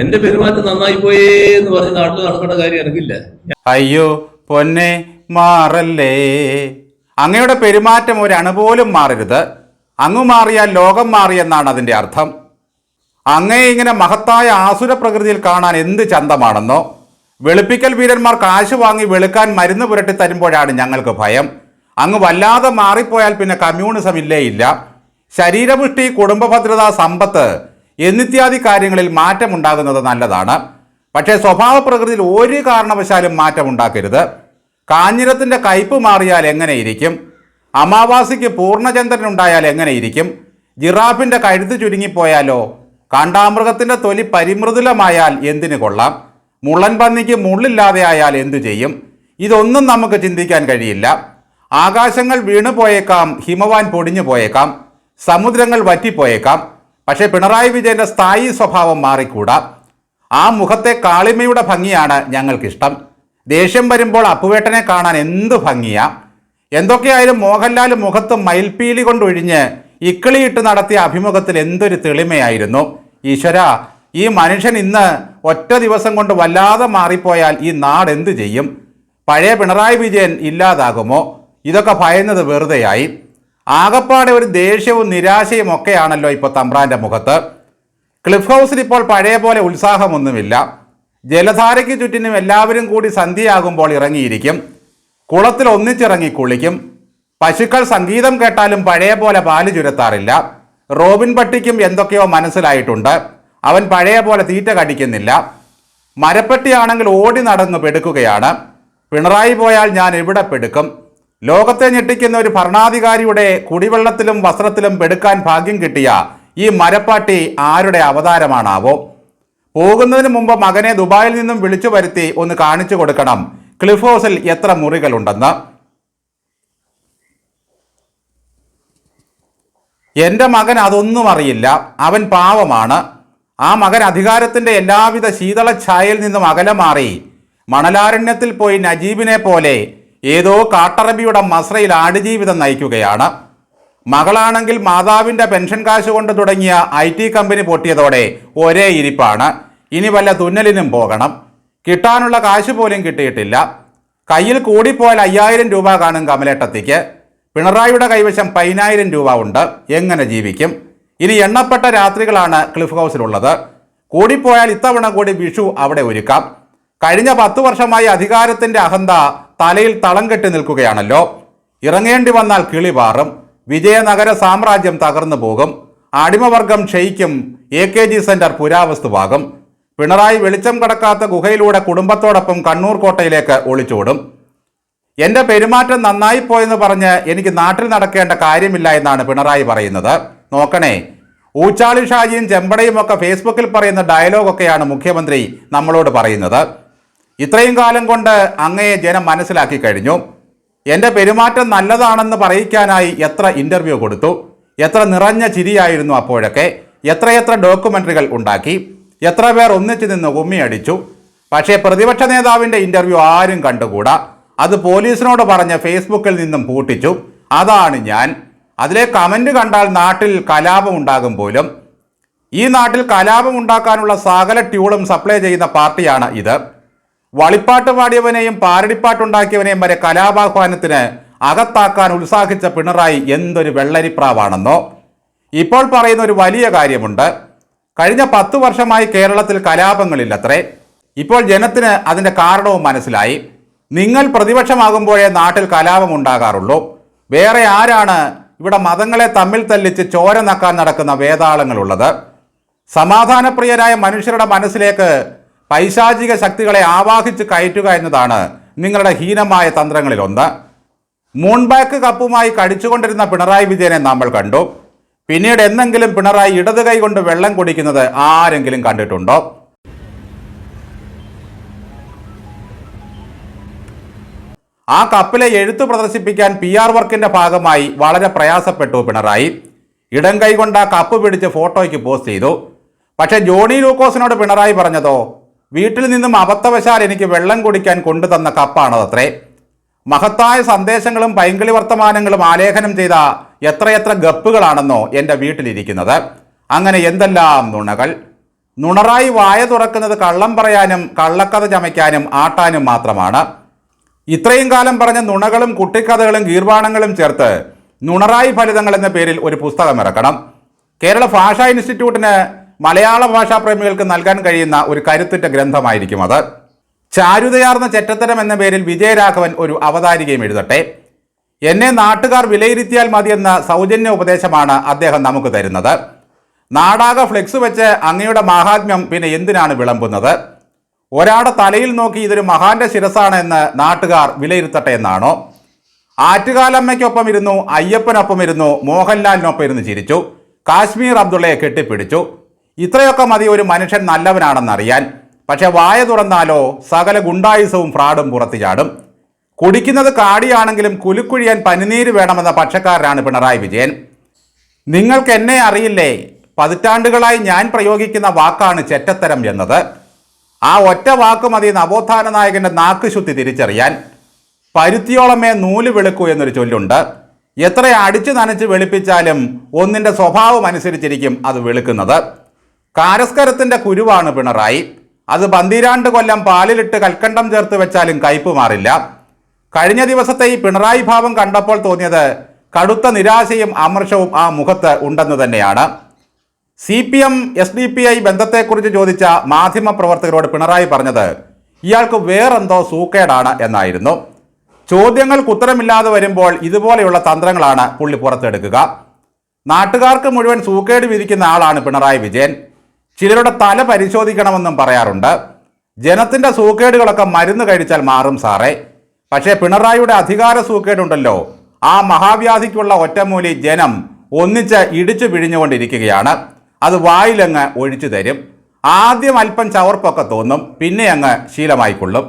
എന്റെ പെരുമാറ്റം നന്നായി പോയേ എന്ന് പറഞ്ഞ് നാട്ടിൽ നടക്കേണ്ട കാര്യം എനിക്കില്ല. അയ്യോ പൊന്നെ മാറല്ലേ, അങ്ങയുടെ പെരുമാറ്റം ഒരണുപോലും മാറരുത്. അങ്ങ് മാറിയാൽ ലോകം മാറിയെന്നാണ് അതിൻ്റെ അർത്ഥം. അങ്ങയെ ഇങ്ങനെ മഹത്തായ ആസുര പ്രകൃതിയിൽ കാണാൻ എന്ത് ചന്തമാണെന്നോ. വെളുപ്പിക്കൽ വീരന്മാർ കാശ് വാങ്ങി വെളുക്കാൻ മരുന്ന് പുരട്ടി തരുമ്പോഴാണ് ഞങ്ങൾക്ക് ഭയം. അങ്ങ് വല്ലാതെ മാറിപ്പോയാൽ പിന്നെ കമ്മ്യൂണിസം ഇല്ലേ ഇല്ല. ശരീരപുഷ്ടി, കുടുംബഭദ്രത, സമ്പത്ത് എന്നിത്യാദി കാര്യങ്ങളിൽ മാറ്റമുണ്ടാകുന്നത് നല്ലതാണ്. പക്ഷേ സ്വഭാവ പ്രകൃതിയിൽ ഒരു കാരണവശാലും മാറ്റമുണ്ടാക്കരുത്. കാഞ്ഞിരത്തിൻ്റെ കയ്പ് മാറിയാൽ എങ്ങനെയിരിക്കും? അമാവാസിക്ക് പൂർണ്ണചന്ദ്രനുണ്ടായാൽ എങ്ങനെയിരിക്കും? ജിറാഫിൻ്റെ കഴുത്ത് ചുരുങ്ങിപ്പോയാലോ? കാണ്ടാമൃഗത്തിൻ്റെ തൊലി പരിമൃദുലമായാൽ എന്തിനു കൊള്ളാം? മുള്ളൻ പന്നിക്ക് മുള്ളില്ലാതെ ആയാൽ എന്തു ചെയ്യും? ഇതൊന്നും നമുക്ക് ചിന്തിക്കാൻ കഴിയില്ല. ആകാശങ്ങൾ വീണു പോയേക്കാം, ഹിമവാൻ പൊടിഞ്ഞു പോയേക്കാം, സമുദ്രങ്ങൾ വറ്റിപ്പോയേക്കാം. പക്ഷേ പിണറായി വിജയൻ്റെ സ്ഥായി സ്വഭാവം മാറിക്കൂടാ. ആ മുഖത്തെ കാളിമയുടെ ഭംഗിയാണ് ഞങ്ങൾക്കിഷ്ടം. ദേഷ്യം വരുമ്പോൾ അപ്പുവേട്ടനെ കാണാൻ എന്ത് ഭംഗിയാ. എന്തൊക്കെയായാലും മോഹൻലാൽ മുഖത്ത് മയിൽപ്പീലി കൊണ്ടൊഴിഞ്ഞ് ഇക്കിളിയിട്ട് നടത്തിയ അഭിമുഖത്തിൽ എന്തൊരു തെളിമയായിരുന്നു. ഈശ്വര, ഈ മനുഷ്യൻ ഇന്ന് ഒറ്റ ദിവസം കൊണ്ട് വല്ലാതെ മാറിപ്പോയാൽ ഈ നാട് എന്തു ചെയ്യും? പഴയ പിണറായി വിജയൻ ഇല്ലാതാകുമോ? ഇതൊക്കെ ഭയന്നത് വെറുതെയായി. ആകപ്പാടെ ഒരു ദേഷ്യവും നിരാശയും ഒക്കെയാണല്ലോ ഇപ്പോൾ തമ്പ്രാൻ്റെ മുഖത്ത്. ക്ലിഫ് ഹൗസിൽ ഇപ്പോൾ പഴയ പോലെ ഉത്സാഹമൊന്നുമില്ല. ജലധാരയ്ക്ക് ചുറ്റിനും എല്ലാവരും കൂടി സന്ധ്യയാകുമ്പോൾ ഇറങ്ങിയിരിക്കും. കുളത്തിൽ ഒന്നിച്ചിറങ്ങി കുളിക്കും. പശുക്കൾ സംഗീതം കേട്ടാലും പഴയ പോലെ പാല് ചുരത്താറില്ല. റോബിൻ പട്ടിക്കും എന്തൊക്കെയോ മനസ്സിലായിട്ടുണ്ട്. അവൻ പഴയ പോലെ തീറ്റ കടിക്കുന്നില്ല. മരപ്പെട്ടിയാണെങ്കിൽ ഓടി നടന്ന് പെടുക്കുകയാണ്. പിണറായി പോയാൽ ഞാൻ എവിടെ പെടുക്കും? ലോകത്തെ ഞെട്ടിക്കുന്ന ഒരു ഭരണാധികാരിയുടെ കുടിവെള്ളത്തിലും വസ്ത്രത്തിലും പെടുക്കാൻ ഭാഗ്യം കിട്ടിയ ഈ മരപ്പാട്ടി ആരുടെ അവതാരമാണാവോ? പോകുന്നതിന് മുമ്പ് മകനെ ദുബായിൽ നിന്നും വിളിച്ചു വരുത്തി ഒന്ന് കാണിച്ചു കൊടുക്കണം ക്ലിഫ് ഹൗസിൽ എത്ര മുറികളുണ്ടെന്ന്. എൻ്റെ മകൻ അതൊന്നും അറിയില്ല. അവൻ പാവമാണ്. ആ മകൻ അധികാരത്തിൻ്റെ എല്ലാവിധ ശീതള ഛായയിൽ നിന്നും അകലെ മാറി മണലാരണ്യത്തിൽ പോയി നജീബിനെ പോലെ ഏതോ കാട്ടറബിയുടെ മസ്രയിൽ ആടുജീവിതം നയിക്കുകയാണ്. മകളാണെങ്കിൽ മാതാവിൻ്റെ പെൻഷൻ കാശ് കൊണ്ട് തുടങ്ങിയ IT കമ്പനി പൊട്ടിയതോടെ ഒരേ ഇരിപ്പാണ്. ഇനി വല്ല തുന്നലിനും പോകണം. കിട്ടാനുള്ള കാശ് പോലും കിട്ടിയിട്ടില്ല. കയ്യിൽ കൂടിപ്പോയാൽ 5000 രൂപ കാണും കമലേട്ടത്തിക്ക്. പിണറായിയുടെ കൈവശം 10000 രൂപ ഉണ്ട്. എങ്ങനെ ജീവിക്കും? ഇനി എണ്ണപ്പെട്ട രാത്രികളാണ് ക്ലിഫ് ഹൗസിലുള്ളത്. കൂടിപ്പോയാൽ ഇത്തവണ കൂടി വിഷു അവിടെ ഒരുക്കാം. കഴിഞ്ഞ 10 വർഷമായി അധികാരത്തിൻ്റെ അഹന്ത തലയിൽ തളം കെട്ടി നിൽക്കുകയാണല്ലോ. ഇറങ്ങേണ്ടി വന്നാൽ കിളി പാറും. വിജയനഗര സാമ്രാജ്യം തകർന്നു പോകും. അടിമവർഗം ക്ഷയിക്കും. AKG സെന്റർ പുരാവസ്തുവാകും. പിണറായി വെളിച്ചം കടക്കാത്ത ഗുഹയിലൂടെ കുടുംബത്തോടൊപ്പം കണ്ണൂർ കോട്ടയിലേക്ക് ഒളിച്ചോടും. എൻ്റെ പെരുമാറ്റം നന്നായിപ്പോയെന്ന് പറഞ്ഞ് എനിക്ക് നാട്ടിൽ നടക്കേണ്ട കാര്യമില്ല എന്നാണ് പിണറായി പറയുന്നത്. നോക്കണേ, ഊച്ചാളി ഷാജിയും ചെമ്പടയും ഒക്കെ ഫേസ്ബുക്കിൽ പറയുന്ന ഡയലോഗൊക്കെയാണ് മുഖ്യമന്ത്രി നമ്മളോട് പറയുന്നത്. ഇത്രയും കാലം കൊണ്ട് അങ്ങയെ ജനം മനസ്സിലാക്കി കഴിഞ്ഞു. എൻ്റെ പെരുമാറ്റം നല്ലതാണെന്ന് പറയിക്കാനായി എത്ര ഇൻ്റർവ്യൂ കൊടുത്തു, എത്ര നിറഞ്ഞ ചിരിയായിരുന്നു അപ്പോഴൊക്കെ. എത്രയെത്ര ഡോക്യുമെൻ്ററികൾ ഉണ്ടാക്കി, എത്ര പേർ ഒന്നിച്ചു നിന്ന് ഉമ്മിയടിച്ചു. പക്ഷേ പ്രതിപക്ഷ നേതാവിൻ്റെ ഇൻ്റർവ്യൂ ആരും കണ്ടുകൂടാ. അത് പോലീസിനോട് പറഞ്ഞ് ഫേസ്ബുക്കിൽ നിന്നും പൂട്ടിച്ചു. അതാണ് ഞാൻ. അതിലെ കമൻറ്റ് കണ്ടാൽ നാട്ടിൽ കലാപം ഉണ്ടാകും പോലും. ഈ നാട്ടിൽ കലാപം ഉണ്ടാക്കാനുള്ള സകല ട്യൂളും സപ്ലൈ ചെയ്യുന്ന പാർട്ടിയാണ് ഇത്. വളിപ്പാട്ട് പാടിയവനെയും പാരടിപ്പാട്ടുണ്ടാക്കിയവനെയും വരെ കലാപാഹ്വാനത്തിന് അകത്താക്കാൻ ഉത്സാഹിച്ച പിണറായി എന്തൊരു വെള്ളരിപ്രാവാണെന്നോ. ഇപ്പോൾ പറയുന്ന ഒരു വലിയ കാര്യമുണ്ട്. കഴിഞ്ഞ 10 വർഷമായി കേരളത്തിൽ കലാപങ്ങളില്ലത്രേ. ഇപ്പോൾ ജനത്തിന് അതിൻ്റെ കാരണവും മനസ്സിലായി. നിങ്ങൾ പ്രതിപക്ഷമാകുമ്പോഴേ നാട്ടിൽ കലാപം ഉണ്ടാകാറുള്ളൂ. വേറെ ആരാണ് ഇവിടെ മതങ്ങളെ തമ്മിൽ തല്ലിച്ച് ചോര നക്കാൻ നടക്കുന്ന വേതാളങ്ങളുള്ളത്? സമാധാനപ്രിയരായ മനുഷ്യരുടെ മനസ്സിലേക്ക് പൈശാചിക ശക്തികളെ ആവാഹിച്ച് കയറ്റുക എന്നതാണ് നിങ്ങളുടെ ഹീനമായ തന്ത്രങ്ങളിലൊന്ന്. മൂൺബാക്ക് കപ്പുമായി കടിച്ചുകൊണ്ടിരുന്ന പിണറായി വിജയനെ നമ്മൾ കണ്ടു. പിന്നീട് എന്നെങ്കിലും പിണറായി ഇടത് കൈ കൊണ്ട് വെള്ളം കുടിക്കുന്നത് ആരെങ്കിലും കണ്ടിട്ടുണ്ടോ? ആ കപ്പിലെ എഴുത്ത് പ്രദർശിപ്പിക്കാൻ PR വർക്കിന്റെ ഭാഗമായി വളരെ പ്രയാസപ്പെട്ടു പിണറായി. ഇടം കൈ കൊണ്ട് ആ കപ്പ് പിടിച്ച് ഫോട്ടോയ്ക്ക് പോസ്റ്റ് ചെയ്തു. പക്ഷേ ജോണി ലൂക്കോസിനോട് പിണറായി പറഞ്ഞതോ, വീട്ടിൽ നിന്നും അബദ്ധവശാൽ എനിക്ക് വെള്ളം കുടിക്കാൻ കൊണ്ടുതന്ന കപ്പാണതത്രേ. മഹത്തായ സന്ദേശങ്ങളും പൈങ്കിളി വർത്തമാനങ്ങളും ആലേഖനം ചെയ്ത എത്രയെത്ര ഗപ്പുകളാണെന്നോ എൻ്റെ വീട്ടിലിരിക്കുന്നത്. അങ്ങനെ എന്തെല്ലാം നുണകൾ. നുണറായി വായ തുറക്കുന്നത് കള്ളം പറയാനും കള്ളക്കഥ ചമയ്ക്കാനും ആട്ടാനും മാത്രമാണ്. ഇത്രയും കാലം പറഞ്ഞ നുണകളും കുട്ടിക്കഥകളും ഗീർവാണങ്ങളും ചേർത്ത് നുണറായി ഫലിതങ്ങൾ എന്ന പേരിൽ ഒരു പുസ്തകം ഇറക്കണം. കേരള ഭാഷാ ഇൻസ്റ്റിറ്റ്യൂട്ടിന് മലയാള ഭാഷാ പ്രേമികൾക്ക് നൽകാൻ കഴിയുന്ന ഒരു കരുത്തുറ്റ ഗ്രന്ഥമായിരിക്കും അത്. ചാരുതയാർന്ന ചെറ്റത്തരം എന്ന പേരിൽ വിജയരാഘവൻ ഒരു അവതാരികയും എഴുതട്ടെ. എന്നെ നാട്ടുകാർ വിലയിരുത്തിയാൽ മതിയെന്ന സൗജന്യ ഉപദേശമാണ് അദ്ദേഹം നമുക്ക് തരുന്നത്. നാടാകെ ഫ്ലെക്സ് വെച്ച് അങ്ങയുടെ മാഹാത്മ്യം പിന്നെ എന്തിനാണ് വിളമ്പുന്നത്? ഒരാളുടെ തലയിൽ നോക്കി ഇതൊരു മഹാന്റെ ശിരസാണ് എന്ന് നാട്ടുകാർ വിലയിരുത്തട്ടെ എന്നാണോ? ആറ്റുകാലമ്മയ്ക്കൊപ്പം ഇരുന്നു, അയ്യപ്പനൊപ്പം ഇരുന്നു, മോഹൻലാലിനൊപ്പം ഇരുന്ന് ചിരിച്ചു, കാശ്മീർ അബ്ദുള്ളയെ കെട്ടിപ്പിടിച്ചു. ഇത്രയൊക്കെ മതി ഒരു മനുഷ്യൻ നല്ലവനാണെന്നറിയാൻ. പക്ഷെ വായ തുറന്നാലോ സകല ഗുണ്ടായുസവും ഫ്രാഡും പുറത്തു ചാടും. കുടിക്കുന്നത് കാടിയാണെങ്കിലും കുലുക്കുഴിയാൻ പനിനീര് വേണമെന്ന പക്ഷക്കാരനാണ് പിണറായി വിജയൻ. നിങ്ങൾക്ക് എന്നെ അറിയില്ലേ? പതിറ്റാണ്ടുകളായി ഞാൻ പ്രയോഗിക്കുന്ന വാക്കാണ് ചെറ്റത്തരം എന്നത്. ആ ഒറ്റ വാക്ക് മതി നവോത്ഥാന നായകന്റെ നാക്ക് ശുദ്ധി തിരിച്ചറിയാൻ. പരുത്തിയോളമേ നൂല് വെളുക്കൂ എന്നൊരു ചൊല്ലുണ്ട്. എത്ര അടിച്ചു നനച്ച് വെളുപ്പിച്ചാലും ഒന്നിൻ്റെ സ്വഭാവം അനുസരിച്ചിരിക്കും അത് വെളുക്കുന്നത്. കാരസ്കരത്തിൻ്റെ കുരുവാണ് പിണറായി. അത് 12 കൊല്ലം പാലിലിട്ട് കൽക്കണ്ടം ചേർത്ത് വെച്ചാലും കയ്പ് മാറില്ല. കഴിഞ്ഞ ദിവസത്തെ ഈ പിണറായി ഭാവം കണ്ടപ്പോൾ തോന്നിയത് കടുത്ത നിരാശയും അമർഷവും ആ മുഖത്ത് ഉണ്ടെന്ന് തന്നെയാണ്. CPM SDPI ബന്ധത്തെക്കുറിച്ച് ചോദിച്ച മാധ്യമപ്രവർത്തകരോട് പിണറായി പറഞ്ഞത് ഇയാൾക്ക് വേറെന്തോ സൂക്കേടാണ് എന്നായിരുന്നു. ചോദ്യങ്ങൾക്ക് ഉത്തരമില്ലാതെ വരുമ്പോൾ ഇതുപോലെയുള്ള തന്ത്രങ്ങളാണ് പുള്ളി പുറത്തെടുക്കുക. നാട്ടുകാർക്ക് മുഴുവൻ സൂക്കേട് വിധിക്കുന്ന ആളാണ് പിണറായി വിജയൻ. ചിലരുടെ തല പരിശോധിക്കണമെന്നും പറയാറുണ്ട്. ജനത്തിൻ്റെ സൂക്കേടുകളൊക്കെ മരുന്ന് കഴിച്ചാൽ മാറും സാറേ. പക്ഷേ പിണറായിയുടെ അധികാര സൂക്കേടുണ്ടല്ലോ, ആ മഹാവ്യാധിക്കുള്ള ഒറ്റമൂലി ജനം ഒന്നിച്ച് ഇടിച്ചു പിഴിഞ്ഞുകൊണ്ടിരിക്കുകയാണ്. അത് വായിലങ്ങ് ഒഴിച്ചു തരും. ആദ്യം അല്പം ചവർപ്പൊക്കെ തോന്നും, പിന്നെ അങ്ങ് ശീലമായിക്കൊള്ളും.